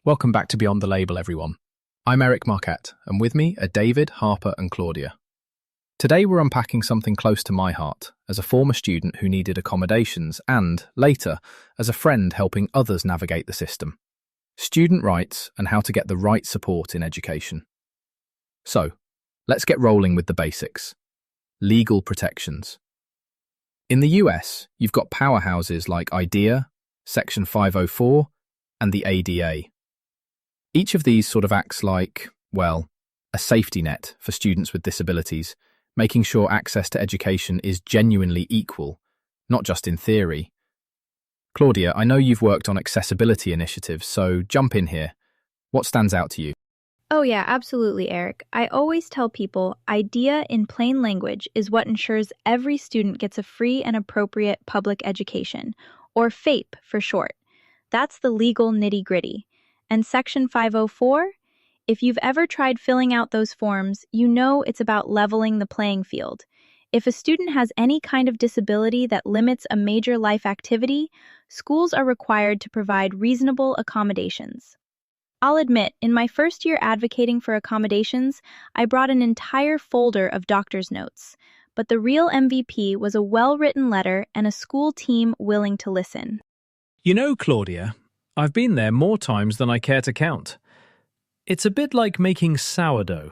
Welcome back to Beyond the Label, everyone. I'm Eric Marquette, and with me are David, Harper, and Claudia. Today we're unpacking something close to my heart, as a former student who needed accommodations and, later, as a friend helping others navigate the system. Student rights and how to get the right support in education. So, let's get rolling with the basics. Legal protections. In the US, you've got powerhouses like IDEA, Section 504, and the ADA. Each of these sort of acts like, well, a safety net for students with disabilities, making sure access to education is genuinely equal, not just in theory. Claudia, I know you've worked on accessibility initiatives, so jump in here. What stands out to you? Oh yeah, absolutely, Eric. I always tell people IDEA in plain language is what ensures every student gets a free and appropriate public education, or FAPE for short. That's the legal nitty-gritty. And Section 504? If you've ever tried filling out those forms, you know it's about leveling the playing field. If a student has any kind of disability that limits a major life activity, schools are required to provide reasonable accommodations. I'll admit, in my first year advocating for accommodations, I brought an entire folder of doctor's notes. But the real MVP was a well-written letter and a school team willing to listen. You know, Claudia, I've been there more times than I care to count. It's a bit like making sourdough.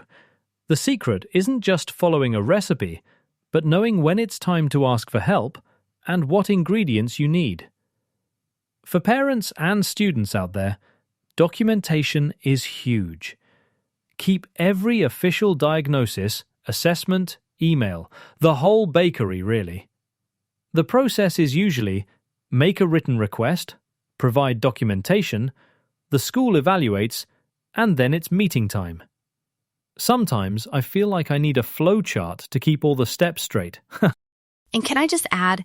The secret isn't just following a recipe, but knowing when it's time to ask for help and what ingredients you need. For parents and students out there, documentation is huge. Keep every official diagnosis, assessment, email, the whole bakery really. The process is usually make a written request, provide documentation, the school evaluates, and then it's meeting time. Sometimes I feel like I need a flow chart to keep all the steps straight. And can I just add,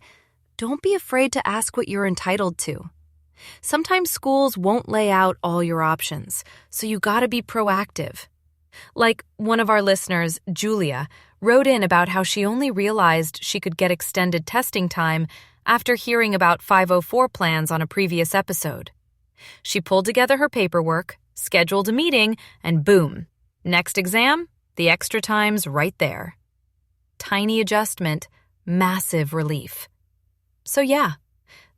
don't be afraid to ask what you're entitled to. Sometimes schools won't lay out all your options, so you gotta be proactive. Like one of our listeners, Julia, wrote in about how she only realized she could get extended testing time after hearing about 504 plans on a previous episode. She pulled together her paperwork, scheduled a meeting, and boom, next exam, the extra time's right there. Tiny adjustment, massive relief. So yeah,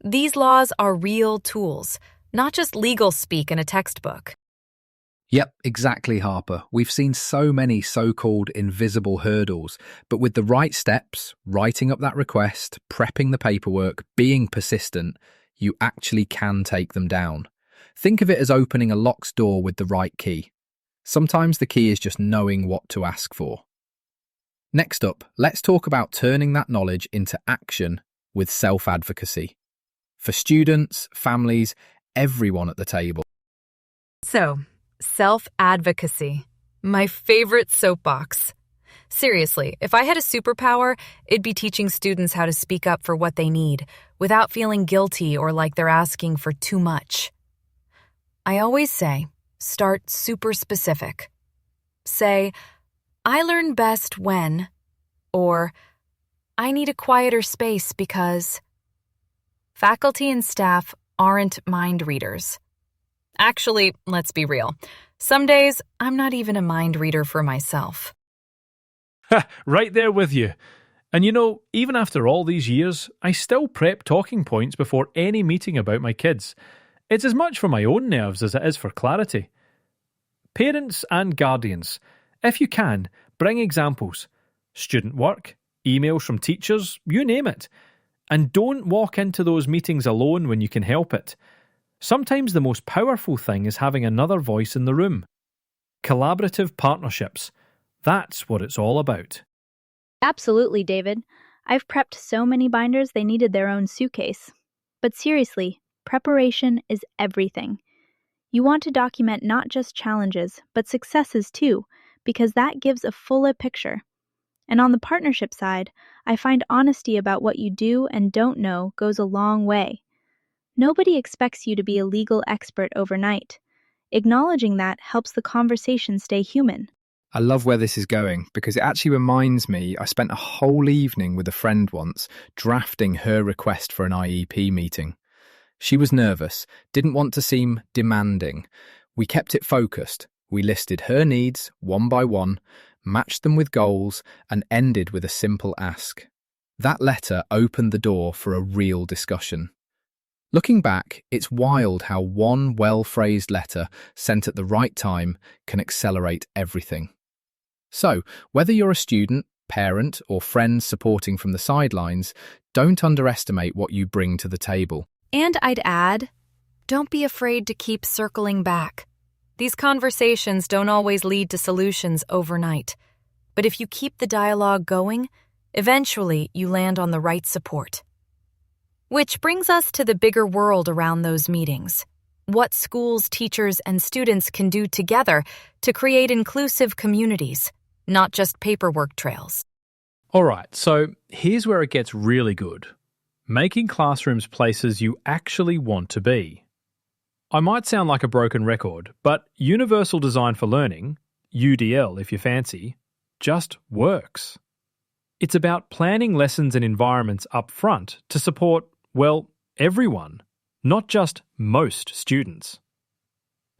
these laws are real tools, not just legal speak in a textbook. Yep, exactly, Harper. We've seen so many so-called invisible hurdles, but with the right steps, writing up that request, prepping the paperwork, being persistent, you actually can take them down. Think of it as opening a locked door with the right key. Sometimes the key is just knowing what to ask for. Next up, let's talk about turning that knowledge into action with self-advocacy. For students, families, everyone at the table. So, self-advocacy. My favorite soapbox. Seriously, if I had a superpower, it'd be teaching students how to speak up for what they need without feeling guilty or like they're asking for too much. I always say, start super specific. Say, I learn best when, or I need a quieter space because. Faculty and staff aren't mind readers. Actually, let's be real. Some days, I'm not even a mind reader for myself. Right there with you. And you know, even after all these years, I still prep talking points before any meeting about my kids. It's as much for my own nerves as it is for clarity. Parents and guardians, if you can, bring examples. Student work, emails from teachers, you name it. And don't walk into those meetings alone when you can help it. Sometimes the most powerful thing is having another voice in the room. Collaborative partnerships. That's what it's all about. Absolutely, David. I've prepped so many binders they needed their own suitcase. But seriously, preparation is everything. You want to document not just challenges, but successes too, because that gives a fuller picture. And on the partnership side, I find honesty about what you do and don't know goes a long way. Nobody expects you to be a legal expert overnight. Acknowledging that helps the conversation stay human. I love where this is going because it actually reminds me I spent a whole evening with a friend once drafting her request for an IEP meeting. She was nervous, didn't want to seem demanding. We kept it focused. We listed her needs one by one, matched them with goals, and ended with a simple ask. That letter opened the door for a real discussion. Looking back, it's wild how one well-phrased letter sent at the right time can accelerate everything. So, whether you're a student, parent, or friend supporting from the sidelines, don't underestimate what you bring to the table. And I'd add, don't be afraid to keep circling back. These conversations don't always lead to solutions overnight. But if you keep the dialogue going, eventually you land on the right support. Which brings us to the bigger world around those meetings. What schools, teachers, and students can do together to create inclusive communities, not just paperwork trails. All right, so here's where it gets really good. Making classrooms places you actually want to be. I might sound like a broken record, but Universal Design for Learning, UDL if you fancy, just works. It's about planning lessons and environments up front to support, well, everyone, not just most students.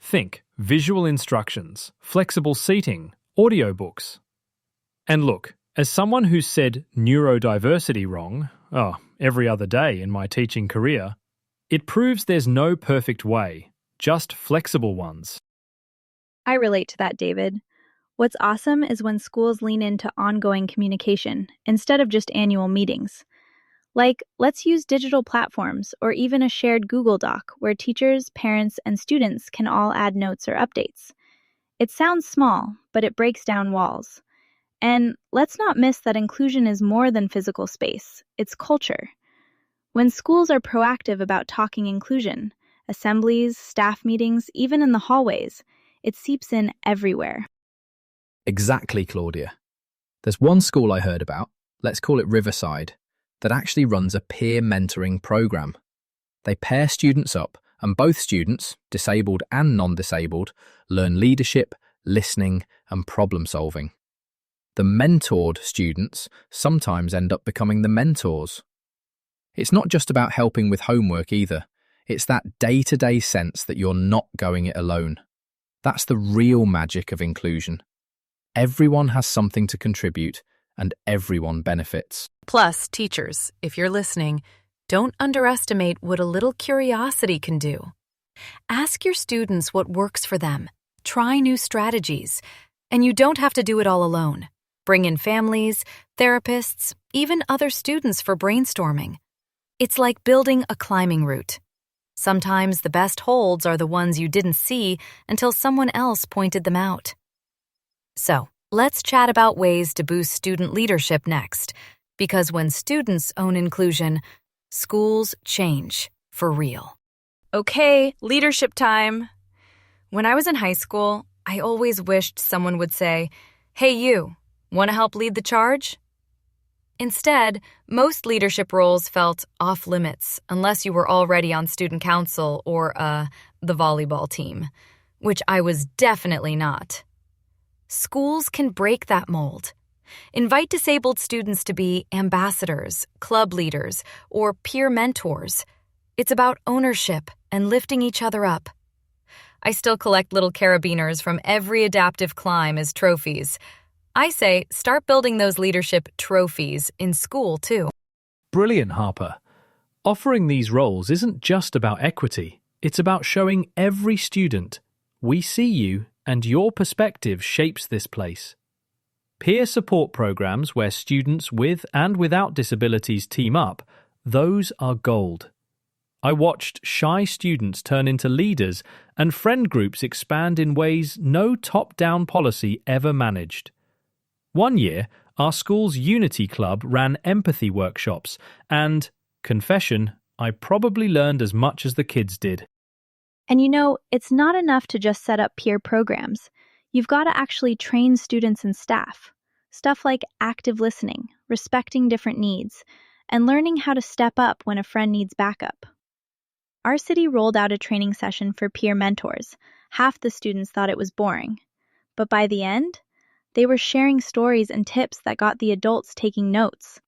Think visual instructions, flexible seating, audiobooks. And look, as someone who's said neurodiversity wrong, every other day in my teaching career, it proves there's no perfect way, just flexible ones. I relate to that, David. What's awesome is when schools lean into ongoing communication instead of just annual meetings. Like, let's use digital platforms or even a shared Google Doc where teachers, parents, and students can all add notes or updates. It sounds small, but it breaks down walls. And let's not miss that inclusion is more than physical space, it's culture. When schools are proactive about talking inclusion, assemblies, staff meetings, even in the hallways, it seeps in everywhere. Exactly, Claudia. There's one school I heard about, let's call it Riverside, that actually runs a peer mentoring program. They pair students up, and both students, disabled and non-disabled, learn leadership, listening, and problem solving. The mentored students sometimes end up becoming the mentors. It's not just about helping with homework either. It's that day-to-day sense that you're not going it alone. That's the real magic of inclusion. Everyone has something to contribute, and everyone benefits. Plus, teachers, if you're listening, don't underestimate what a little curiosity can do. Ask your students what works for them. Try new strategies. And you don't have to do it all alone. Bring in families, therapists, even other students for brainstorming. It's like building a climbing route. Sometimes the best holds are the ones you didn't see until someone else pointed them out. So, let's chat about ways to boost student leadership next, because when students own inclusion, schools change for real. Okay, leadership time. When I was in high school, I always wished someone would say, "Hey you, want to help lead the charge?" Instead, most leadership roles felt off limits unless you were already on student council or the volleyball team, which I was definitely not. Schools can break that mold. Invite disabled students to be ambassadors, club leaders, or peer mentors. It's about ownership and lifting each other up. I still collect little carabiners from every adaptive climb as trophies. I say start building those leadership trophies in school, too. Brilliant, Harper. Offering these roles isn't just about equity. It's about showing every student, we see you and your perspective shapes this place. Peer support programs where students with and without disabilities team up, those are gold. I watched shy students turn into leaders and friend groups expand in ways no top-down policy ever managed. One year, our school's Unity Club ran empathy workshops and, confession, I probably learned as much as the kids did. And it's not enough to just set up peer programs. You've got to actually train students and staff. Stuff like active listening, respecting different needs, and learning how to step up when a friend needs backup. Our city rolled out a training session for peer mentors. Half the students thought it was boring. But by the end, they were sharing stories and tips that got the adults taking notes.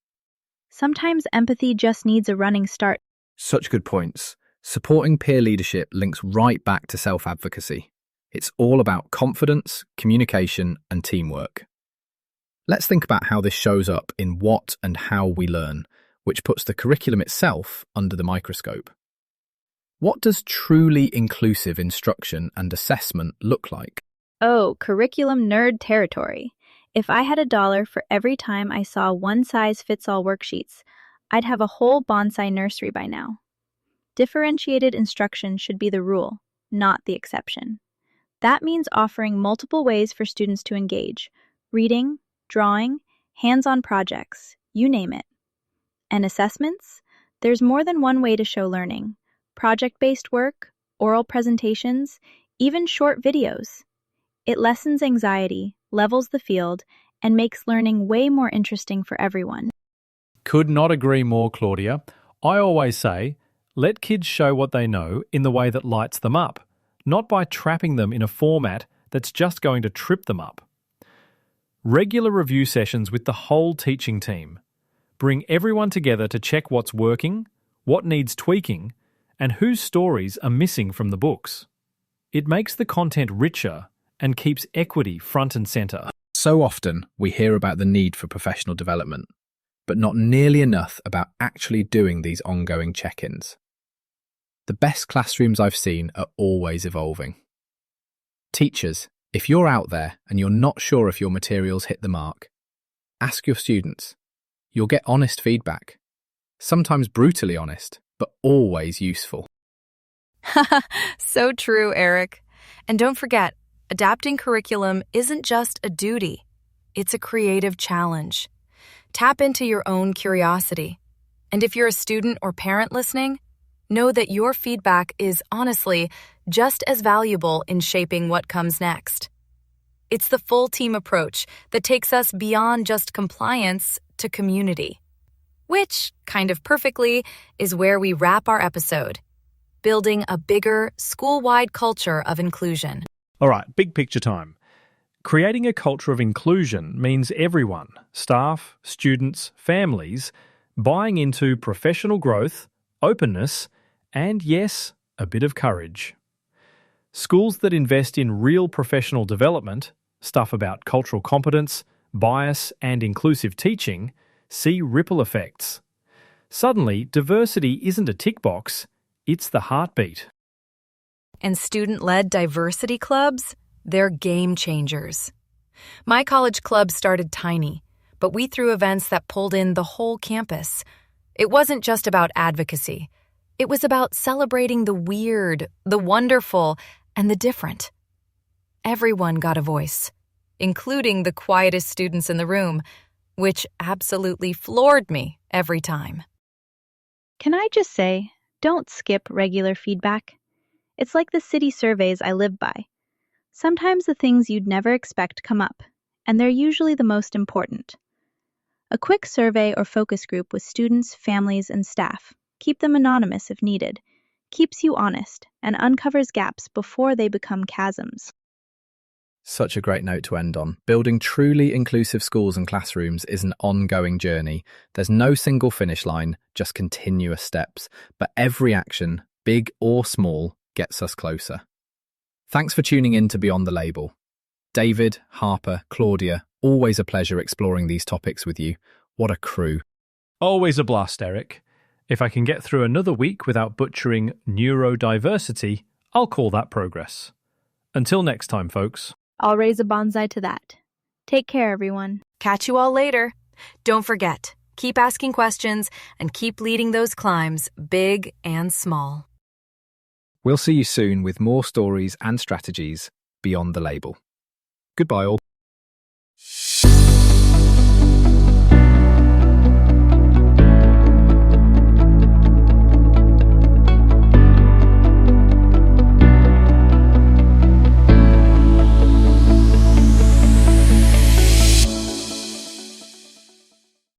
Sometimes empathy just needs a running start. Such good points. Supporting peer leadership links right back to self-advocacy. It's all about confidence, communication, and teamwork. Let's think about how this shows up in what and how we learn, which puts the curriculum itself under the microscope. What does truly inclusive instruction and assessment look like? Oh, curriculum nerd territory. If I had $1 for every time I saw one-size-fits-all worksheets, I'd have a whole bonsai nursery by now. Differentiated instruction should be the rule, not the exception. That means offering multiple ways for students to engage: reading, drawing, hands-on projects, you name it. And assessments? There's more than one way to show learning. Project-based work, oral presentations, even short videos. It lessens anxiety, levels the field, and makes learning way more interesting for everyone. Could not agree more, Claudia. I always say, let kids show what they know in the way that lights them up, not by trapping them in a format that's just going to trip them up. Regular review sessions with the whole teaching team. Bring everyone together to check what's working, what needs tweaking, and whose stories are missing from the books. It makes the content richer and keeps equity front and centre. So often we hear about the need for professional development, but not nearly enough about actually doing these ongoing check-ins. The best classrooms I've seen are always evolving. Teachers, if you're out there and you're not sure if your materials hit the mark, ask your students. You'll get honest feedback, sometimes brutally honest, but always useful. So true, Eric. And don't forget, adapting curriculum isn't just a duty. It's a creative challenge. Tap into your own curiosity. And if you're a student or parent listening, know that your feedback is honestly just as valuable in shaping what comes next. It's the full team approach that takes us beyond just compliance to community. Which, kind of perfectly, is where we wrap our episode. Building a bigger, school-wide culture of inclusion. All right, big picture time. Creating a culture of inclusion means everyone, staff, students, families, buying into professional growth, openness, and yes, a bit of courage. Schools that invest in real professional development, stuff about cultural competence, bias, and inclusive teaching, see ripple effects. Suddenly, diversity isn't a tick box, it's the heartbeat. And student-led diversity clubs, they're game changers. My college club started tiny, but we threw events that pulled in the whole campus. It wasn't just about advocacy. It was about celebrating the weird, the wonderful, and the different. Everyone got a voice, including the quietest students in the room, which absolutely floored me every time. Can I just say, don't skip regular feedback. It's like the city surveys I live by. Sometimes the things you'd never expect come up, and they're usually the most important. A quick survey or focus group with students, families, and staff, keep them anonymous if needed, keeps you honest and uncovers gaps before they become chasms. Such a great note to end on. Building truly inclusive schools and classrooms is an ongoing journey. There's no single finish line, just continuous steps. But every action, big or small, gets us closer. Thanks for tuning in to Beyond the Label. David, Harper, Claudia, always a pleasure exploring these topics with you. What a crew. Always a blast, Eric. If I can get through another week without butchering neurodiversity, I'll call that progress. Until next time, folks. I'll raise a bonsai to that. Take care, everyone. Catch you all later. Don't forget, keep asking questions and keep leading those climbs, big and small. We'll see you soon with more stories and strategies beyond the label. Goodbye all.